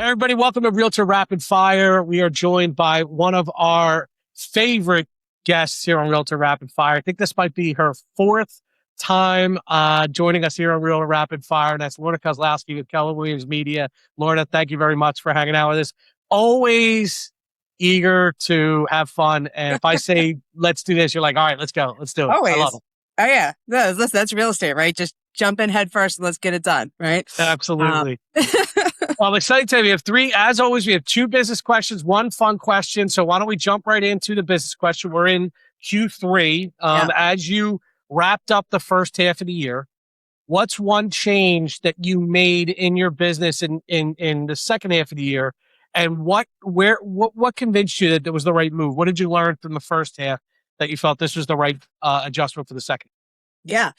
Everybody, welcome to Realtor Rapid Fire. We are joined by one of our favorite guests here on Realtor Rapid Fire. I think this might be her fourth time joining us here on Realtor Rapid Fire, and that's Lorna Kozlowski with Keller Williams Media. Lorna, thank you very much for hanging out with us. Always eager to have fun, and if I say let's do this, you're like, all right, let's go, let's do it. Always. I love it. Oh yeah, that's real estate, right? Just jump in head first and let's get it done, right? Absolutely. Well, I'm excited today. We have three, as always, we have two business questions, one fun question. So why don't we jump right into the business question? We're in Q3. As you wrapped up the first half of the year, what's one change that you made in your business in the second half of the year? And what convinced you that it was the right move? What did you learn from the first half that you felt this was the right adjustment for the second? Yeah.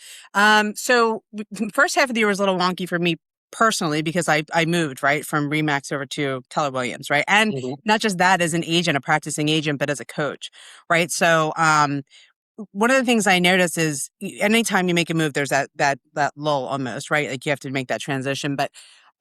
So the first half of the year was a little wonky for me personally because I moved, right, from Remax over to Keller Williams, right? And not just that as an agent, a practicing agent, but as a coach, right? So one of the things I notice is anytime you make a move, there's that lull almost, right? Like you have to make that transition. But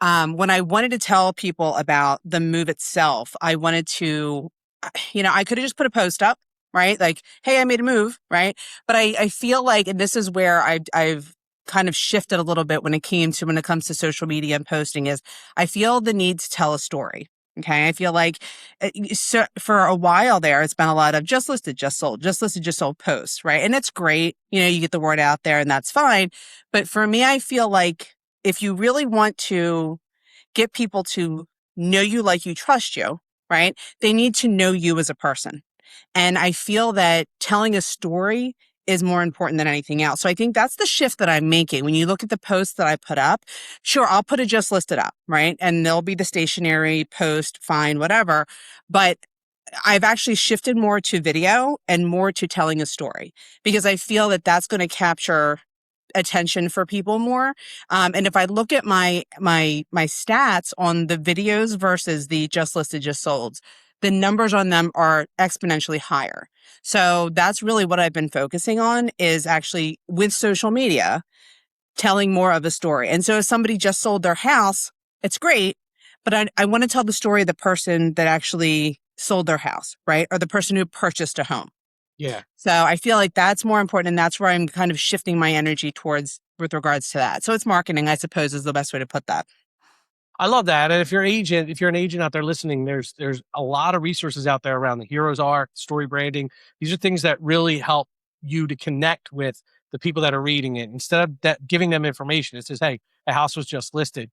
when I wanted to tell people about the move itself, I wanted to, I could have just put a post up, right? Like, hey, I made a move, right? But I feel like, and this is where I've kind of shifted a little bit when it comes to social media and posting, is I feel the need to tell a story. Okay. I feel like so for a while there, it's been a lot of just listed, just sold, just listed, just sold posts, right? And it's great. You get the word out there and that's fine. But for me, I feel like if you really want to get people to know you, like you, trust you, right? They need to know you as a person. And I feel that telling a story is more important than anything else. So I think that's the shift that I'm making. When you look at the posts that I put up, sure, I'll put a just listed up, right? And there'll be the stationary post, fine, whatever. But I've actually shifted more to video and more to telling a story because I feel that that's going to capture attention for people more. And if I look at my stats on the videos versus the just listed, just sold, the numbers on them are exponentially higher. So that's really what I've been focusing on, is actually with social media, telling more of a story. And so if somebody just sold their house, it's great, but I want to tell the story of the person that actually sold their house, right? Or the person who purchased a home. Yeah. So I feel like that's more important. And that's where I'm kind of shifting my energy towards with regards to that. So it's marketing, I suppose, is the best way to put that. I love that. And if you're an agent out there listening, there's a lot of resources out there around the hero's arc, story branding. These are things that really help you to connect with the people that are reading it. Instead of that giving them information, it says, hey, a house was just listed.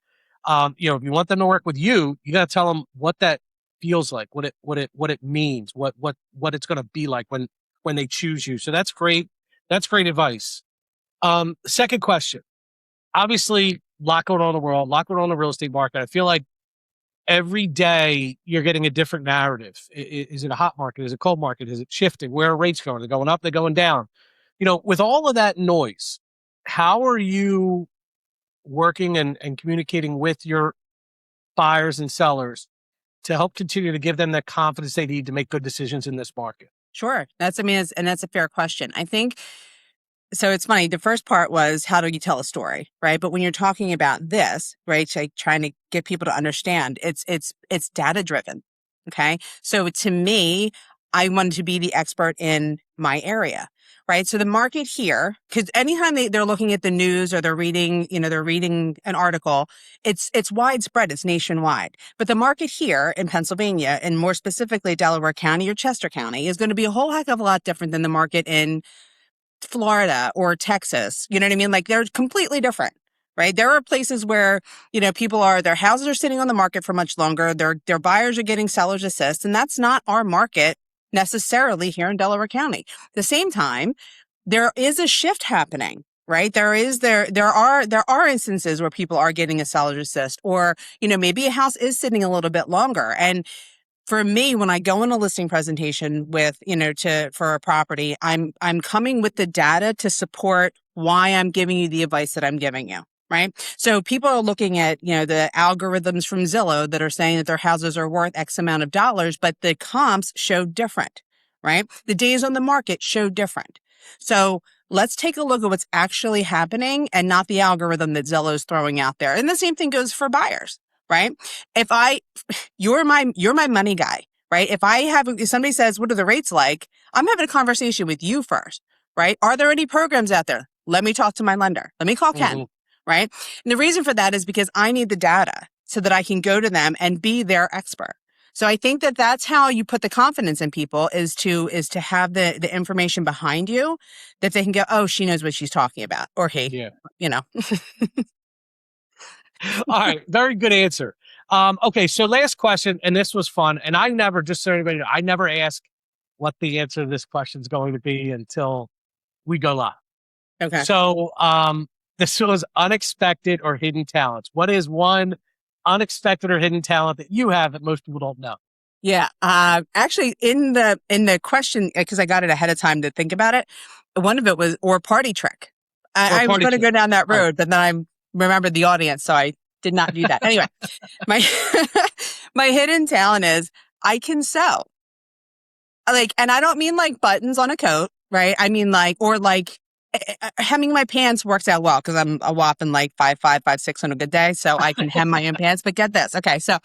If you want them to work with you, you got to tell them what that feels like, what it means, what it's going to be like when they choose you. So that's great. That's great advice. Second question, obviously, lot going on in the world, lot going on in the real estate market. I feel like every day you're getting a different narrative. Is it a hot market? Is it a cold market? Is it shifting? Where are rates going? They're going up, they're going down. With all of that noise, how are you working and communicating with your buyers and sellers to help continue to give them that confidence they need to make good decisions in this market? Sure. That's a fair question. I think, so it's funny. The first part was, how do you tell a story, right? But when you're talking about this, right, like trying to get people to understand, it's data driven. Okay. So to me, I wanted to be the expert in my area, right? So the market here, because anytime they're looking at the news or they're reading an article, it's widespread, it's nationwide. But the market here in Pennsylvania, and more specifically Delaware County or Chester County, is going to be a whole heck of a lot different than the market in Florida or Texas. You know what I mean? Like they're completely different, right? There are places where, their houses are sitting on the market for much longer. Their buyers are getting seller's assist, and that's not our market necessarily here in Delaware County. At the same time, there is a shift happening, right? There are instances where people are getting a seller's assist, or, maybe a house is sitting a little bit longer. And for me, when I go in a listing presentation for a property, I'm coming with the data to support why I'm giving you the advice that I'm giving you, right? So people are looking at, the algorithms from Zillow that are saying that their houses are worth X amount of dollars, but the comps show different, right? The days on the market show different. So let's take a look at what's actually happening and not the algorithm that Zillow is throwing out there. And the same thing goes for buyers. right? You're my money guy, right? If somebody says, what are the rates like? I'm having a conversation with you first, right? Are there any programs out there? Let me talk to my lender. Let me call Ken, right? And the reason for that is because I need the data so that I can go to them and be their expert. So I think that that's how you put the confidence in people is to have the information behind you that they can go, oh, she knows what she's talking about, or he, Yeah. you know. All right. Very good answer. Okay. So last question, and this was fun. And I never, just so anybody know, I never ask what the answer to this question is going to be until we go live. Okay. So this was unexpected or hidden talents. What is one unexpected or hidden talent that you have that most people don't know? Yeah. Actually, in the question, because I got it ahead of time to think about it, one of it was or party trick. I was going to go down that road, but then I remembered the audience, so I did not do that. Anyway, my my hidden talent is I can sew. Like, and I don't mean like buttons on a coat, right? I mean hemming my pants works out well because I'm a whopping like 5'5", 5'6" on a good day, so I can hem my own pants. But get this, okay, so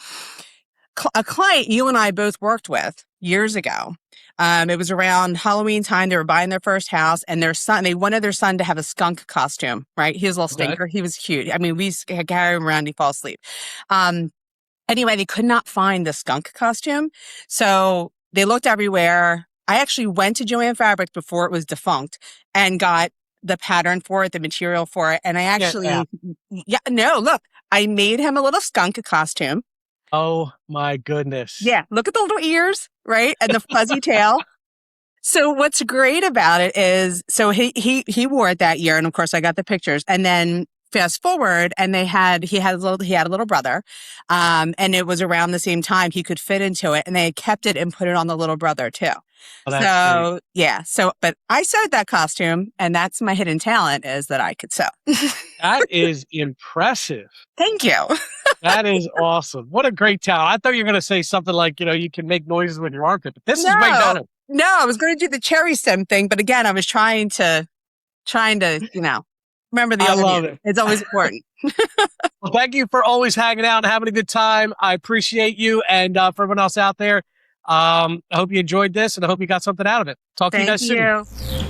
a client you and I both worked with years ago. It was around Halloween time. They were buying their first house, and they wanted their son to have a skunk costume, right? He was a little stinker. He was cute. I mean, we carry him around. He fall asleep. Anyway, they could not find the skunk costume. So they looked everywhere. I actually went to Joann Fabrics before it was defunct and got the pattern for it, the material for it. And I actually, look, I made him a little skunk costume. Oh my goodness. Yeah. Look at the little ears, right? And the fuzzy tail. So what's great about it is, so he wore it that year. And of course I got the pictures, and then fast forward and he had a little brother. And it was around the same time he could fit into it, and they had kept it and put it on the little brother too. Oh, that's great. Yeah. But I sewed that costume, and that's my hidden talent is that I could sew. That is impressive. Thank you. That is awesome. What a great talent. I thought you were going to say something like, you can make noises with your armpit, but this is way better. No, I was going to do the cherry stem thing, but again, I was trying to, remember the I other. love it. It's always important. Well, thank you for always hanging out and having a good time. I appreciate you. And for everyone else out there, I hope you enjoyed this, and I hope you got something out of it. Talk to you guys soon. Thank you.